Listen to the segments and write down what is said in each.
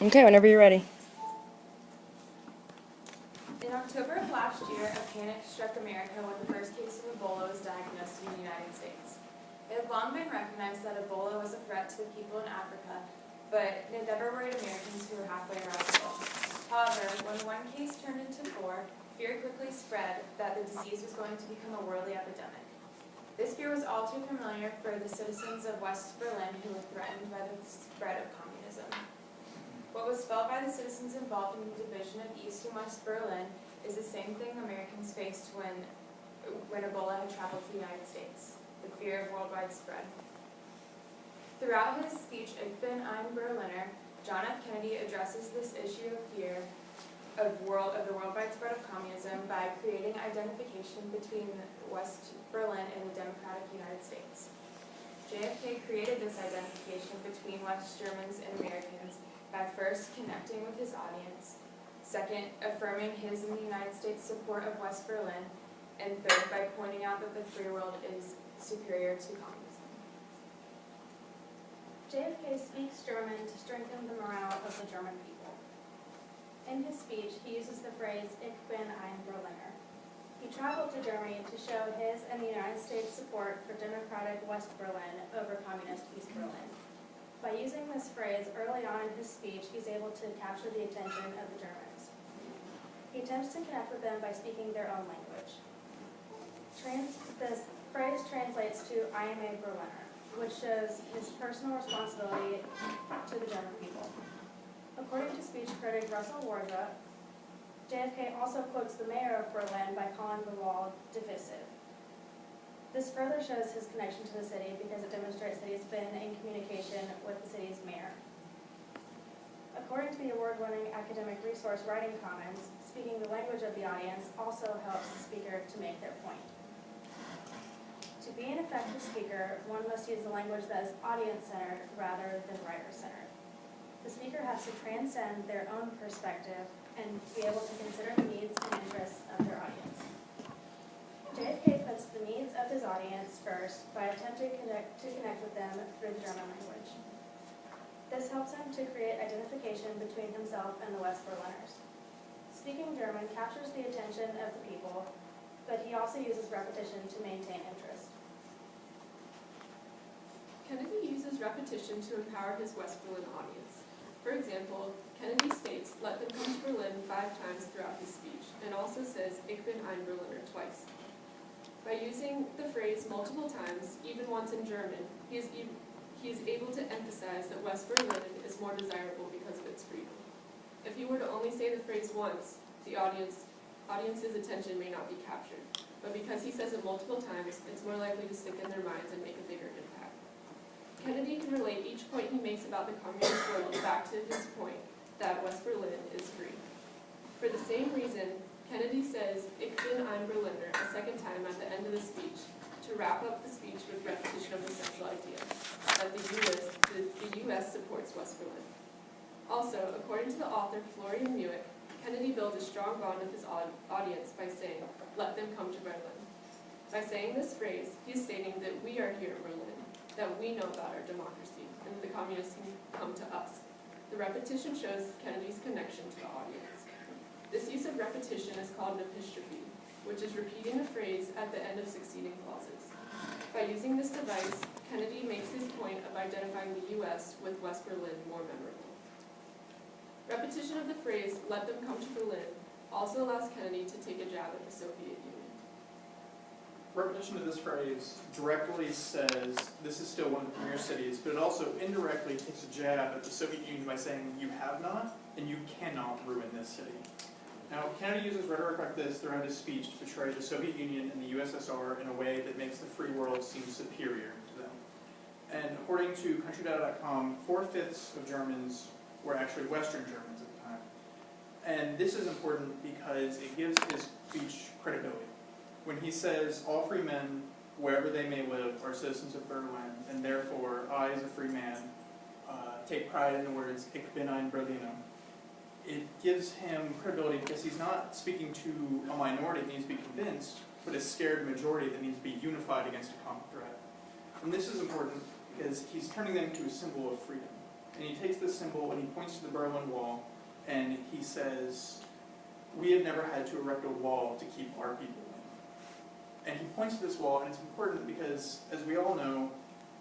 Okay, whenever you're ready. In October of last year, a panic struck America when the first case of Ebola was diagnosed in the United States. It had long been recognized that Ebola was a threat to the people in Africa, but it never worried Americans who were halfway around the world. However, when one case turned into 4, fear quickly spread that the disease was going to become a worldly epidemic. This fear was all too familiar for the citizens of West Berlin who were threatened by the spread of communism. What was felt by the citizens involved in the division of East and West Berlin is the same thing Americans faced when Ebola had traveled to the United States, the fear of worldwide spread. Throughout his speech, Ich bin ein Berliner, John F. Kennedy addresses this issue of fear of the worldwide spread of communism by creating identification between West Berlin and the democratic United States. JFK created this identification between West Germans and Americans by first connecting with his audience, second, affirming his and the United States support of West Berlin, and third, by pointing out that the free world is superior to communism. JFK speaks German to strengthen the morale of the German people. In his speech, he uses the phrase, Ich bin ein Berliner. He traveled to Germany to show his and the United States support for democratic West Berlin over communist East Berlin. By using this phrase early on in his speech, he's able to capture the attention of the Germans. He attempts to connect with them by speaking their own language. This phrase translates to I am a Berliner, which shows his personal responsibility to the German people. According to speech critic Russell Warza, JFK also quotes the mayor of Berlin by calling the wall divisive. This further shows his connection to the city because it demonstrates that he's been in communication with the city's mayor. According to the award-winning academic resource Writing Commons, speaking the language of the audience also helps the speaker to make their point. To be an effective speaker, one must use a language that is audience-centered rather than writer-centered. The speaker has to transcend their own perspective and be able to consider the needs and interests of their audience. JFK puts the needs of his audience first by attempting to connect with them through the German language. This helps him to create identification between himself and the West Berliners. Speaking German captures the attention of the people, but he also uses repetition to maintain interest. Kennedy uses repetition to empower his West Berlin audience. For example, Kennedy states, "Let them come to Berlin" 5 times throughout his speech, and also says, "Ich bin ein Berliner" twice. By using the phrase multiple times, even once in German, he is able to emphasize that West Berlin is more desirable because of its freedom. If he were to only say the phrase once, the audience's attention may not be captured. But because he says it multiple times, it's more likely to stick in their minds and make a bigger impact. Kennedy can relate each point he makes about the communist world back to his point that West Berlin is free. For the same reason, Kennedy says Ich bin ein Berliner a second time at the end of the speech to wrap up the speech with repetition of the central idea that the U.S. supports West Berlin. Also, according to the author Florian Mueck, Kennedy built a strong bond with his audience by saying, "Let them come to Berlin." By saying this phrase, he is stating that we are here in Berlin, that we know about our democracy, and that the communists can come to us. The repetition shows Kennedy's connection to the audience. This use of repetition is called an epistrophe, which is repeating the phrase at the end of succeeding clauses. By using this device, Kennedy makes his point of identifying the U.S. with West Berlin more memorable. Repetition of the phrase, "Let them come to Berlin," also allows Kennedy to take a jab at the Soviet Union. Repetition of this phrase directly says this is still one of the premier cities, but it also indirectly takes a jab at the Soviet Union by saying you have not and you cannot ruin this city. Now, Kennedy uses rhetoric like this throughout his speech to portray the Soviet Union and the USSR in a way that makes the free world seem superior to them. And according to CountryData.com, 4/5 of Germans were actually Western Germans at the time. And this is important because it gives his speech credibility. When he says, "All free men, wherever they may live, are citizens of Berlin, and therefore I, as a free man, take pride in the words Ich bin ein Berliner," it gives him credibility because he's not speaking to a minority that needs to be convinced, but a scared majority that needs to be unified against a common threat. And this is important because he's turning them into a symbol of freedom. and he takes this symbol and he points to the Berlin Wall, and he says, "We have never had to erect a wall to keep our people in." And he points to this wall, and it's important because, as we all know,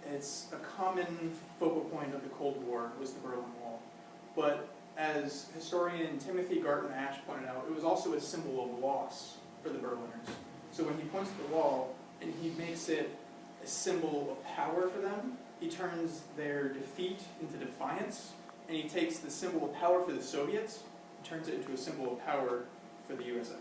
it's a common focal point of the Cold War was the Berlin Wall. But as historian Timothy Garton Ash pointed out, it was also a symbol of loss for the Berliners. So when he points to the wall and he makes it a symbol of power for them, he turns their defeat into defiance, and he takes the symbol of power for the Soviets and turns it into a symbol of power for the USA.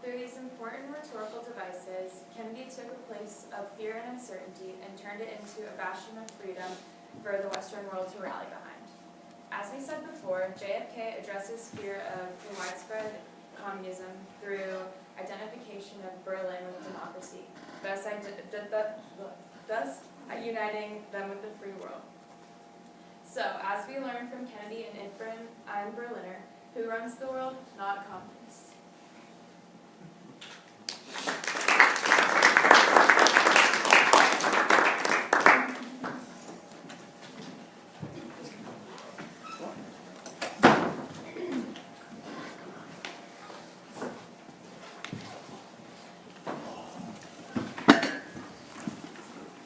Through these important rhetorical devices, Kennedy took a place of fear and uncertainty and turned it into a bastion of freedom for the Western world to rally behind. As we said before, JFK addresses fear of the widespread communism through identification of Berlin with democracy, thus uniting them with the free world. So, as we learned from Kennedy and Ephraim Ein Berliner, who runs the world? Not communists.